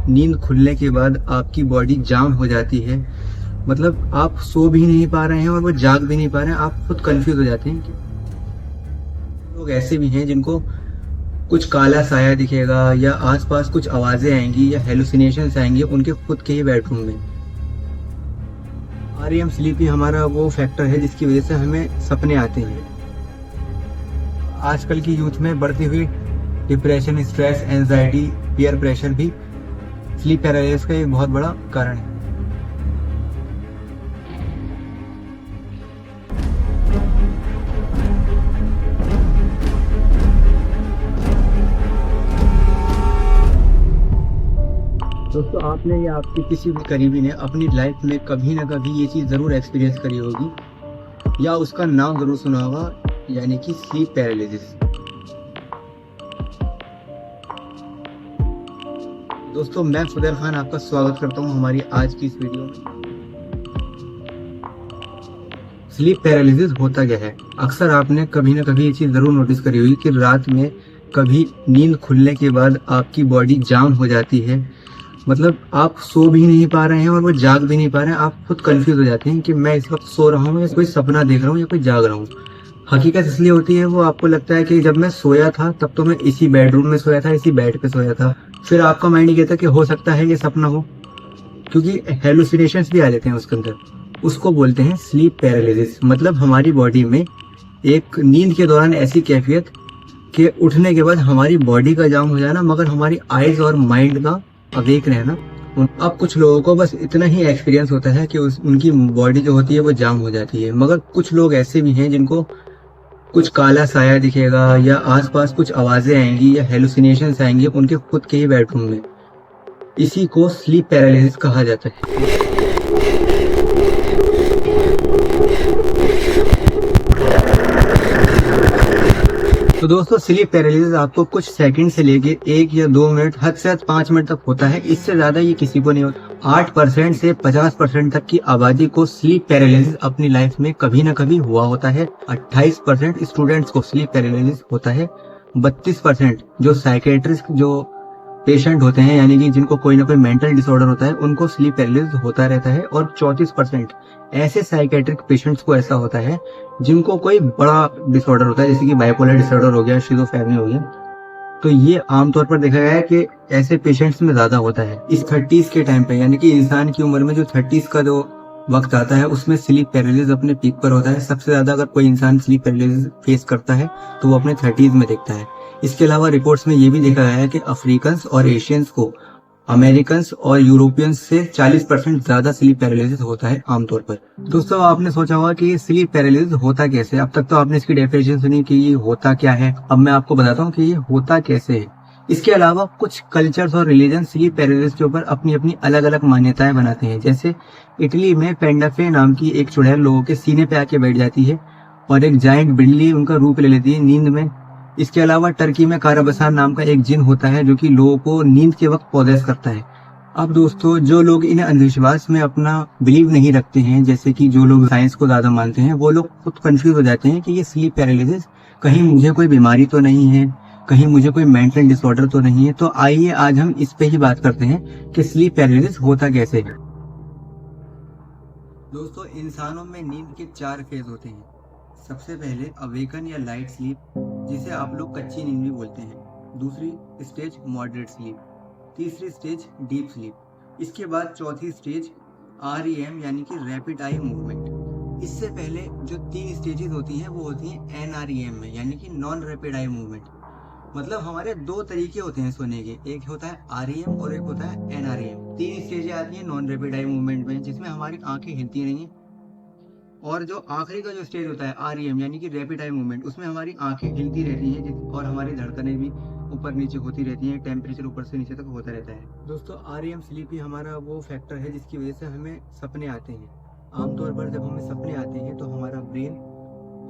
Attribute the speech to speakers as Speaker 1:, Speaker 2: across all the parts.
Speaker 1: नींद खुलने के बाद आपकी बॉडी जाम हो जाती है। मतलब आप सो भी नहीं पा रहे हैं और वो जाग भी नहीं पा रहे हैं, आप खुद कंफ्यूज हो जाते हैं कि लोग ऐसे भी हैं जिनको कुछ काला साया दिखेगा या आसपास कुछ आवाजें आएंगी या हेलुसिनेशंस आएंगी उनके खुद के ही बेडरूम में। REM स्लीप ही हमारा वो फैक्टर है जिसकी वजह से हमें सपने आते हैं। आजकल की यूथ में बढ़ती हुई depression, stress, anxiety, peer pressure भी स्लीप पैरालिसिस का एक बहुत बड़ा कारण है। दोस्तों, आपने या आपके किसी भी करीबी ने अपनी लाइफ में कभी ना कभी ये चीज़ ज़रूर एक्सपीरियंस करी होगी या उसका नाम ज़रूर सुना होगा, यानी कि स्लीप पैरालिसिस। दोस्तों, मैं फुदैल खान आपका स्वागत करता हूं हमारी आज की इस वीडियो में। स्लीप पैरालिसिस होता क्या है? अक्सर आपने कभी ना कभी ये चीज़ ज़रूर नोटिस करी होगी कि रात में कभी नींद खुलने के बाद आपकी बॉडी जाम हो जाती है। मतलब आप सो भी नहीं पा रहे हैं और वो जाग भी नहीं पा रहे हैं, आप खुद कंफ्यूज हो जाते हैं कि मैं इस वक्त सो रहा हूँ या कोई सपना देख रहा हूँ या कोई जाग रहा हूँ। हकीकत इसलिए होती है, वो आपको लगता है कि जब मैं सोया था तब तो मैं इसी बेडरूम में सोया था, इसी बेड पे सोया था। फिर आपका माइंड ये कहता है कि हो सकता है ये सपना हो, क्योंकि हेलुसिनेशंस भी आ जाते हैं उसके अंदर। उसको बोलते हैं स्लीप पैरालिसिस। मतलब हमारी बॉडी में एक नींद के दौरान ऐसी कैफियत कि उठने के बाद हमारी बॉडी का जाम हो जाना मगर हमारी आइज और माइंड का अवेक रहना। अब कुछ लोगों को बस इतना ही एक्सपीरियंस होता है कि उनकी बॉडी जो होती है वो जाम हो जाती है, मगर कुछ लोग ऐसे भी हैं जिनको कुछ काला साया दिखेगा या आसपास कुछ आवाजें आएंगी या हेलुसिनेशंस आएंगी उनके खुद के ही बेडरूम में। इसी को स्लीप पैरालिसिस कहा जाता है। तो दोस्तों, स्लीप पैरालिसिस आपको कुछ सेकंड से लेके 1 या 2 मिनट, हद से हद 5 मिनट तक होता है। इससे ज्यादा ये किसी को नहीं होता। 8% से 50% तक की आबादी को स्लीप पैरालिसिस अपनी लाइफ में कभी ना कभी हुआ होता है। 28% स्टूडेंट्स को स्लीप पैरालिसिस होता है। 32% जो साइकेट्रिस्ट जो पेशेंट होते हैं, यानी कि जिनको कोई ना कोई मेंटल डिसऑर्डर होता है, उनको स्लीप पैरालिसिस होता रहता है। और 34% ऐसे साइकेट्रिक पेशेंट्स को ऐसा होता है जिनको कोई बड़ा डिसऑर्डर होता है, जैसे कि बाइपोलर डिसऑर्डर हो गया, शिज़ोफ्रेनिया हो गया। तो ये आमतौर पर देखा गया है कि ऐसे पेशेंट्स में ज्यादा होता है। इस 30s के टाइम पे, यानी कि इंसान की उम्र में जो 30s का जो वक्त आता है उसमें स्लीप पैरालिसिस अपने पीक पर होता है। सबसे ज्यादा अगर कोई इंसान स्लीप पैरालिसिस फेस करता है तो वो अपने 30s में देखता है। इसके अलावा रिपोर्ट्स में ये भी देखा गया है कि अफ्रीकन्स और एशियंस को अमेरिकन्स और यूरोपियंस से 40% ज्यादा स्लीप पैरालिसिस होता है आमतौर पर। दोस्तों, आपने सोचा होगा कि ये स्लीप पैरालिसिस होता कैसे। अब तक तो आपने इसकी डेफिनेशन सुनी कि ये होता क्या है। अब मैं आपको बताता हूँ कि ये होता कैसे है। इसके अलावा कुछ कल्चर्स और रिलीजन स्लीप पैरालिसिस के ऊपर अपनी अपनी अलग अलग मान्यताएं बनाते हैं। जैसे इटली में पेंडाफे नाम की एक चुड़ैल लोगों के सीने पे आके बैठ जाती है और एक जायंट बिल्ली उनका रूप ले लेती है नींद में। इसके अलावा टर्की में काराबसान नाम का एक जिन होता है जो कि लोगों को नींद के वक्त पॉजेस करता है। अब दोस्तों, जो लोग इन अंधविश्वास में अपना बिलीव नहीं रखते हैं, जैसे कि जो लोग साइंस को ज्यादा मानते हैं, वो लोग खुद कंफ्यूज हो जाते हैं कि ये स्लीप पैरालिसिस कहीं मुझे कोई बीमारी तो नहीं है, कहीं मुझे कोई मेंटल डिसऑर्डर तो नहीं है। तो आइए आज हम इस पे ही बात करते हैं कि स्लीप पैरालिसिस होता कैसे है। दोस्तों, इंसानों में नींद के 4 फेज होते हैं। सबसे पहले अवेकन या लाइट स्लीप, जिसे आप लोग कच्ची नींद भी बोलते हैं। दूसरी स्टेज मॉडरेट स्लीप। तीसरी स्टेज डीप स्लीप। इसके बाद चौथी स्टेज REM यानी कि रैपिड आई मूवमेंट। इससे पहले जो 3 स्टेजेस होती हैं वो होती हैं NREM में, यानी कि नॉन रैपिड आई मूवमेंट। मतलब हमारे 2 तरीके होते हैं सोने के, एक होता है REM और एक होता है NREM। 3 स्टेजें आती हैं नॉन रैपिड आई मूवमेंट में, जिसमें हमारी आंखें हिलती नहीं है। और जो आखिरी का जो स्टेज होता है REM यानी कि रैपिड आई मूवमेंट, उसमें हमारी आंखें हिलती रहती हैं और हमारी धड़कनें भी ऊपर नीचे होती रहती हैं, टेम्परेचर ऊपर से नीचे तक होता रहता है। दोस्तों, REM स्लीप ही हमारा वो फैक्टर है जिसकी वजह से हमें सपने आते हैं। आमतौर पर जब हमें सपने आते हैं तो हमारा ब्रेन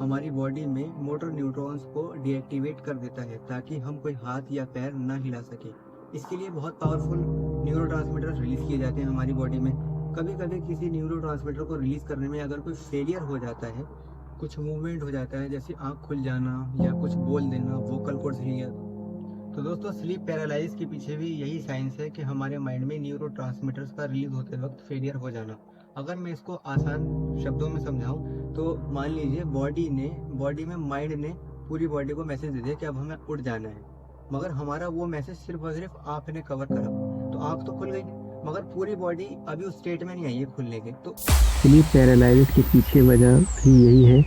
Speaker 1: हमारी बॉडी में मोटर न्यूरॉन्स को डीएक्टिवेट कर देता है ताकि हम कोई हाथ या पैर ना हिला सके। इसके लिए बहुत पावरफुल न्यूरोट्रांसमीटर रिलीज किए जाते हैं हमारी बॉडी में। कभी कभी किसी न्यूरोट्रांसमीटर को रिलीज करने में अगर कोई फेलियर हो जाता है, कुछ मूवमेंट हो जाता है, जैसे आँख खुल जाना या कुछ बोल देना, वोकल कॉर्ड्स हिल गया, तो दोस्तों स्लीप पैरालाइज के पीछे भी यही साइंस है कि हमारे माइंड में न्यूरोट्रांसमीटर्स का रिलीज होते वक्त फेलियर हो जाना। अगर मैं इसको आसान शब्दों में समझाऊं तो मान लीजिए बॉडी में माइंड ने पूरी बॉडी को मैसेज दे दिया कि अब हमें उठ जाना है, मगर हमारा वो मैसेज सिर्फ और सिर्फ आँख ने कवर करा, तो आँख तो खुल गई मगर पूरी बॉडी अभी उस स्टेट में नहीं आई है खुलने के। तो
Speaker 2: स्लीप पैरालिसिस के पीछे वजह भी यही है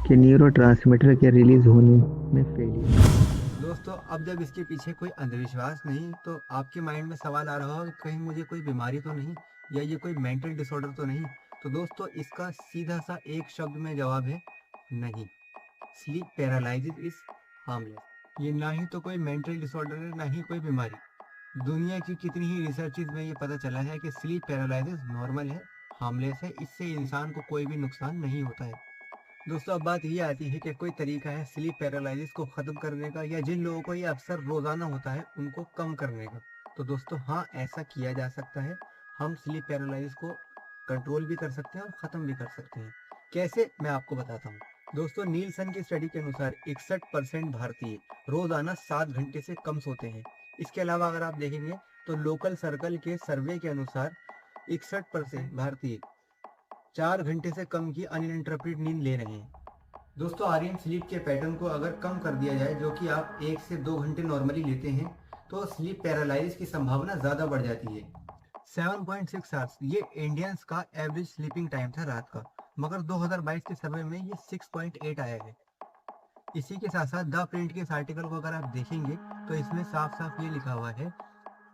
Speaker 2: कि न्यूरोट्रांसमीटर के रिलीज होने में फेलियर।
Speaker 1: दोस्तों अब जब इसके पीछे कोई अंधविश्वास नहीं तो आपके माइंड में सवाल आ रहा हो कहीं मुझे कोई बीमारी तो नहीं या ये कोई मेंटल डिसऑर्डर तो नहीं। तो दोस्तों इसका सीधा सा एक शब्द में जवाब है नहीं। Sleep paralysis is harmless. ये ना ही तो कोई मेंटल डिसऑर्डर है ना ही कोई बीमारी। दुनिया की कितनी ही रिसर्चेज में ये पता चला है कि स्लीप पैरालिसिस नॉर्मल है, हार्मलेस है, इससे इंसान को कोई भी नुकसान नहीं होता है। दोस्तों अब बात ये आती है कि कोई तरीका है स्लीप पैरालिसिस को ख़त्म करने का या जिन लोगों को ये अक्सर रोज़ाना होता है उनको कम करने का। तो दोस्तों हाँ, ऐसा किया जा सकता है। हम स्लीप पैरालिसिस को कंट्रोल भी कर सकते हैं और ख़त्म भी कर सकते हैं। कैसे, मैं आपको बताता हूँ। दोस्तों नीलसन की स्टडी के अनुसार 61% भारतीय रोज़ाना 7 घंटे से कम सोते हैं। इसके अलावा अगर आप देखेंगे तो लोकल सर्कल के सर्वे के अनुसार 61% भारतीय 4 घंटे से कम की अनइंटरप्टेड नींद ले रहे हैं। दोस्तों REM स्लीप के पैटर्न को अगर कम कर दिया जाए, जो कि आप 1 से 2 घंटे नॉर्मली लेते हैं, तो स्लीप पैरालाइसिस की संभावना ज़्यादा बढ़ जाती है। 7.6 आवर्स ये इंडियंस का एवरेज स्लीपिंग टाइम था रात का, मगर 2022 के सर्वे में ये 6.8 आया है। इसी के साथ साथ द प्रिंट के इस आर्टिकल को अगर आप देखेंगे तो इसमें साफ साफ ये लिखा हुआ है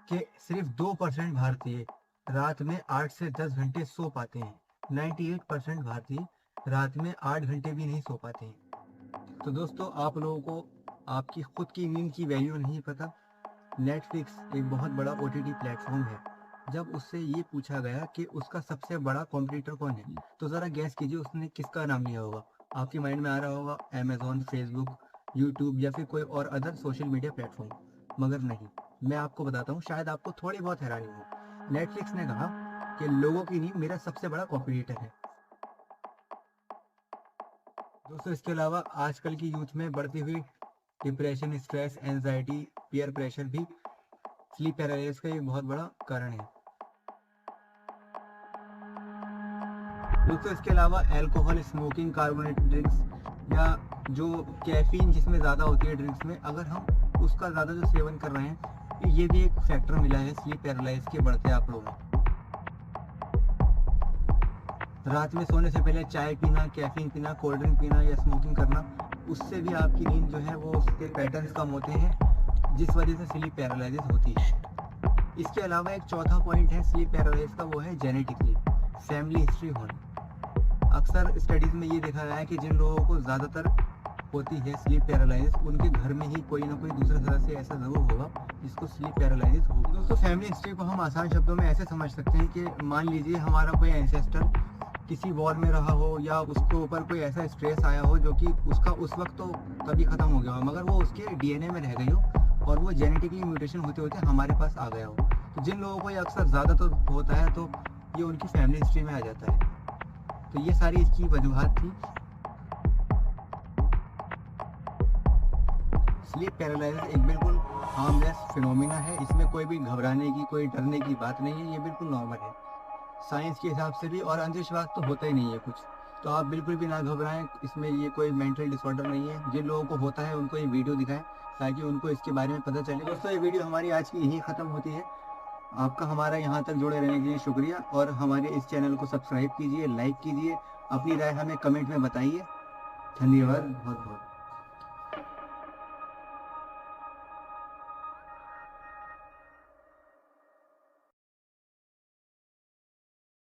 Speaker 1: कि सिर्फ 2% भारतीय रात में 8 से 10 घंटे सो पाते हैं। 98% भारतीय रात में 8 घंटे भी नहीं सो पाते हैं। तो दोस्तों आप लोगों को आपकी खुद की नींद की वैल्यू नहीं पता। नेटफ्लिक्स एक बहुत बड़ा OTT प्लेटफॉर्म है। जब उससे ये पूछा गया कि उसका सबसे बड़ा कॉम्पिटिटर कौन है, तो ज़रा गैस कीजिए उसने किसका नाम लिया होगा। आपके माइंड में आ रहा होगा अमेजोन, फेसबुक, यूट्यूब या फिर कोई और अदर सोशल मीडिया प्लेटफॉर्म, मगर नहीं। मैं आपको बताता हूँ, शायद आपको थोड़ी बहुत हैरानी हो। नेटफ्लिक्स ने कहा कि लोगों की नींद मेरा सबसे बड़ा कॉम्पिटिटर है। दोस्तों इसके अलावा आजकल की यूथ में बढ़ती हुई depression, stress, anxiety, peer pressure भी स्लीप पैरालिसिस का एक बहुत बड़ा कारण है। दोस्तों इसके अलावा अल्कोहल, स्मोकिंग, कार्बोनेटेड ड्रिंक्स या जो कैफीन जिसमें ज़्यादा होती है ड्रिंक्स में, अगर हम उसका ज़्यादा जो सेवन कर रहे हैं तो ये भी एक फैक्टर मिला है स्लीप पैरालिसिस के बढ़ते आंकड़ों में। रात में सोने से पहले चाय पीना, कैफीन पीना, कोल्ड ड्रिंक पीना या स्मोकिंग करना, उससे भी आपकी नींद जो है वो उसके पैटर्न्स कम होते हैं, जिस वजह से स्लीप पैरालिसिस होती है। इसके अलावा एक चौथा पॉइंट है स्लीप पैरालिसिस का, वो है जेनेटिकली, फैमिली हिस्ट्री होना। अक्सर स्टडीज़ में ये देखा गया है कि जिन लोगों को ज़्यादातर होती है स्लीप पैरालिसिस, उनके घर में ही कोई ना कोई दूसरा सदस्य ऐसा ज़रूर होगा जिसको स्लीप पैरालिसिस होगी। दोस्तों फैमिली हिस्ट्री को हम आसान शब्दों में ऐसे समझ सकते हैं कि मान लीजिए हमारा कोई एंसेस्टर किसी वॉर में रहा हो या उसके ऊपर कोई ऐसा स्ट्रेस आया हो जो कि उसका उस वक्त तो कभी ख़त्म हो गया हो, मगर वो उसके DNA में रह गई हो और वो जेनेटिकली म्यूटेशन होते होते हमारे पास आ गया हो। तो जिन लोगों को ये अक्सर ज़्यादा तो होता है तो ये उनकी फैमिली हिस्ट्री में आ जाता है। तो ये सारी इसकी वजूहात थी। स्लीप पैरालिसिस एक बिल्कुल हार्मलेस फिनोमिना है। इसमें कोई भी घबराने की, कोई डरने की बात नहीं है। ये बिल्कुल नॉर्मल है साइंस के हिसाब से भी, और अंधविश्वास तो होता ही नहीं है कुछ। तो आप बिल्कुल भी ना घबराएं, इसमें ये कोई मेंटल डिसऑर्डर नहीं है। जिन लोगों को होता है उनको ये वीडियो दिखाएं ताकि उनको इसके बारे में पता चले। दोस्तों ये वीडियो हमारी आज की यहीं ख़त्म होती है। आपका हमारा यहाँ तक जुड़े रहने के लिए शुक्रिया, और हमारे इस चैनल को सब्सक्राइब कीजिए, लाइक कीजिए, अपनी राय हमें कमेंट में बताइए। धन्यवाद बहुत बहुत।